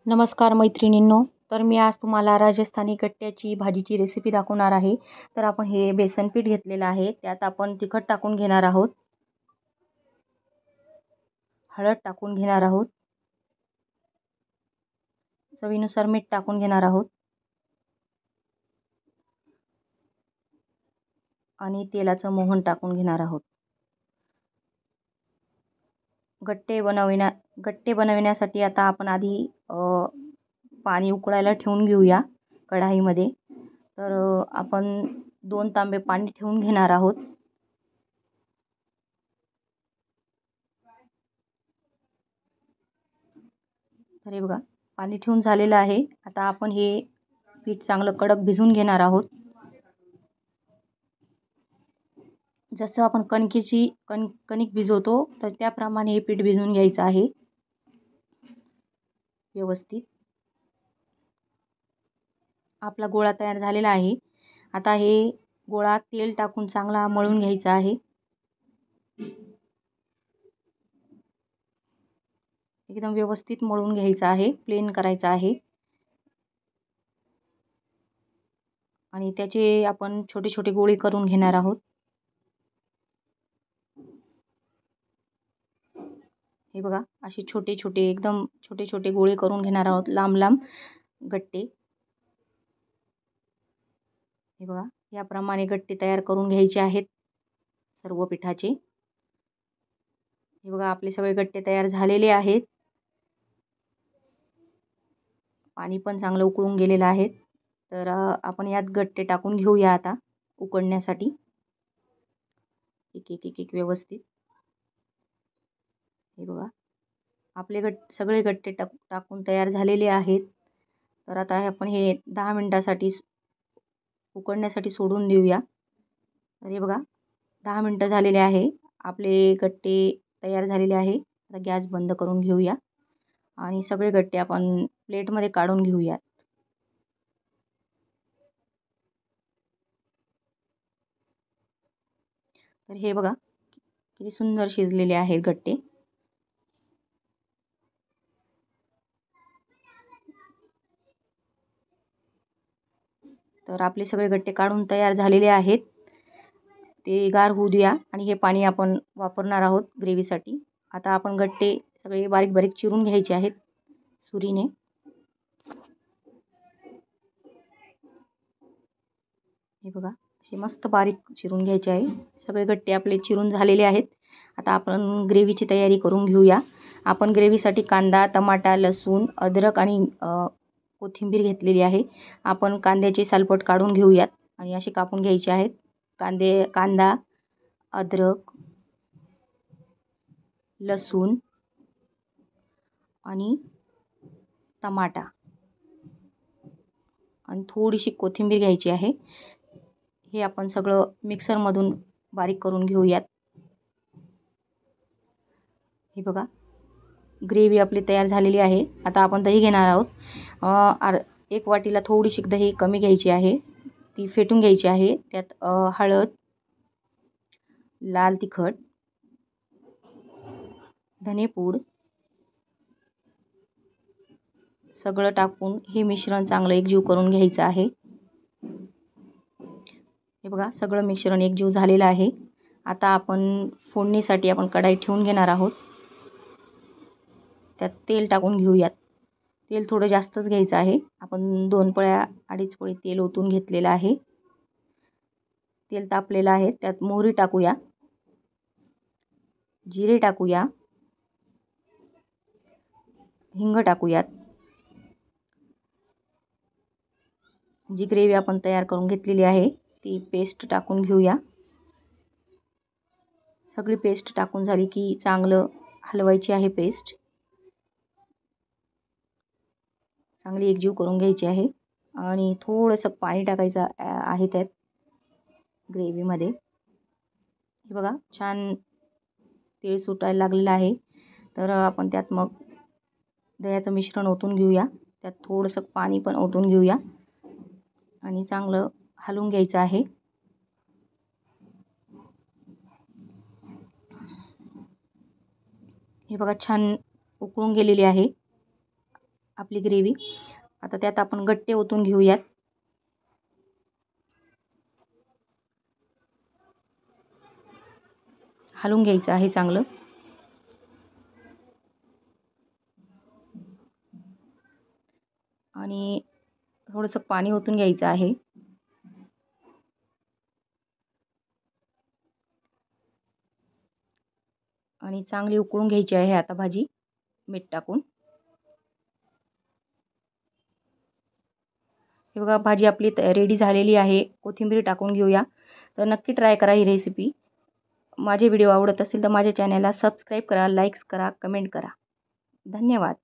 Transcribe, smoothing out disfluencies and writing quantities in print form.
नमस्कार मैत्रिणींनो. तर मी आज तुम्हाला राजस्थानी गट्ट्याची भाजीची रेसिपी दाखवणार आहे. तर आपण हे बेसन पीठ घेतलेलं आहे. त्यात आपण तिखट टाकून घेणार आहोत, हळद टाकून घेणार आहोत, चवीनुसार मीठ टाकून घेणार आहोत आणि तेलाचं मोहन टाकून घेणार आहोत. गट्टे बनविण्यासाठी आता आपण आधी पाणी उकळायला ठेवून घेऊया कढाईमध्ये. तर आपण 2 तांबे पाणी ठेवून घेणार आहोत. तर हे बघा, पाणी ठेवून झालेलं आहे. आता आपण हे पीठ चांगलं कडक भिजवून घेणार आहोत. जसं आपण कणिक भिजवतो तर त्याप्रमाणे हे पीठ भिजवून घ्यायचं आहे व्यवस्थित. आपला गोळा तयार झालेला आहे. आता हे गोळा तेल टाकून चांगला मळून घ्यायचा आहे. एकदम व्यवस्थित मळून घ्यायचा आहे, प्लेन करायचा आहे. आणि त्याचे आपण छोटे छोटे गोळे करून घेणार आहोत. हे बघा, असे छोटे छोटे एकदम छोटे छोटे गोळे करून घेणार आहोत, लांब लांब गट्टे. हे बघा, याप्रमाणे गट्टे तयार करून घ्यायचे आहेत सर्व पिठाचे. हे बघा, आपले सगळे गट्टे तयार झालेले आहेत. पाणी पण चांगलं उकळून गेलेलं आहे. तर आपण यात गट्टे टाकून घेऊया आता उकडण्यासाठी, एक एक एक एक व्यवस्थित. हे बघा, आपले सगळे गट्टे टाकून तयार झालेले आहेत. तर आता आपण हे 10 मिनिटासाठी उकडण्यासाठी सोडून देऊया. तर हे बघा, 10 मिनिटं झालेले आहे. आपले गट्टे तयार झालेले आहे. आता गॅस बंद करून घेऊया आणि सगळे गट्टे आपण प्लेटमध्ये काढून घेऊयात. तर हे बघा, किती सुंदर शिजलेले आहेत गट्टे. तर आपले सगळे गट्टे काढून तयार झालेले आहेत. ते गार होऊ द्या आणि हे पाणी आपण वापरणार आहोत ग्रेव्हीसाठी. आता आपण गट्टे सगळे बारीक बारीक चिरून घ्यायचे आहेत सुरीने. हे बघा, असे मस्त बारीक चिरून घ्यायचे आहे. सगळे गट्टे आपले चिरून झालेले आहेत. आता आपण ग्रेव्हीची तयारी करून घेऊया. आपण ग्रेव्हीसाठी कांदा, टमाटा, लसूण, अद्रक आणि कोथिंबीर घेतलेली आहे. आपण कांद्याचे सालपट काढून घेऊयात आणि असे कापून घ्यायचे आहेत. कांदा, अद्रक, लसूण आणि टमाटा आणि थोडीशी कोथिंबीर घ्यायची आहे. हे आपण सगळं मिक्सरमधून बारीक करून घेऊयात. हे बघा, ग्रेव्ही आपली तयार झालेली आहे. आता आपण दही घेणार आहोत. 1 वाटीला थोडीशी दही कमी घ्यायची आहे, ती फेटून घ्यायची आहे. त्यात हळद, लाल तिखट, धनेपूड सगळं टाकून हे मिश्रण चांगलं एकजीव करून घ्यायचं आहे. हे बघा, सगळं मिश्रण एकजीव झालेलं आहे. आता आपण फोडणीसाठी आपण कढाई ठेवून घेणार आहोत. त्यात तेल टाकून घेऊयात. तेल थोडं जास्तच घ्यायचं आहे. आपण 2 पळ्या 2.5 पळी तेल ओतून घेतलेलं आहे. तेल तापलेलं आहे. त्यात मोहरी टाकूया, जिरे टाकूया, हिंग टाकूयात. जी ग्रेव्ही आपण तयार करून घेतलेली आहे ती पेस्ट टाकून घेऊया. सगळी पेस्ट टाकून झाली की चांगलं हलवायची आहे पेस्ट. चांगली एकजीव करून घ्यायची आहे आणि थोडंसं पाणी टाकायचं आहे त्यात ग्रेव्हीमध्ये. हे बघा, छान तेल सुटायला लागलेलं आहे. तर आपण त्यात मग दह्याचं मिश्रण ओतून घेऊया. त्यात थोडंसं पाणी पण ओतून घेऊया आणि चांगलं हलवून घ्यायचं आहे. हे बघा, छान उकळून गेलेली आहे. आपली ग्रेव्ही. आता त्यात आपण गट्टे ओतून घेऊयात. हलवून घ्यायचं आहे चांगलं. आणि थोडंसं पाणी ओतून घ्यायचं आहे. आणि चांगली उकळून घ्यायची आहे आता भाजी मीठ टाकून. हे बघा भाजी आपली रेडी झालेली आहे. कोथिंबीर टाकून घेऊया. तर नक्की ट्राय करा ही रेसिपी. माझे व्हिडिओ आवडत असेल तर माझ्या चॅनलला सबस्क्राईब करा, लाईक्स करा, कमेंट करा. धन्यवाद.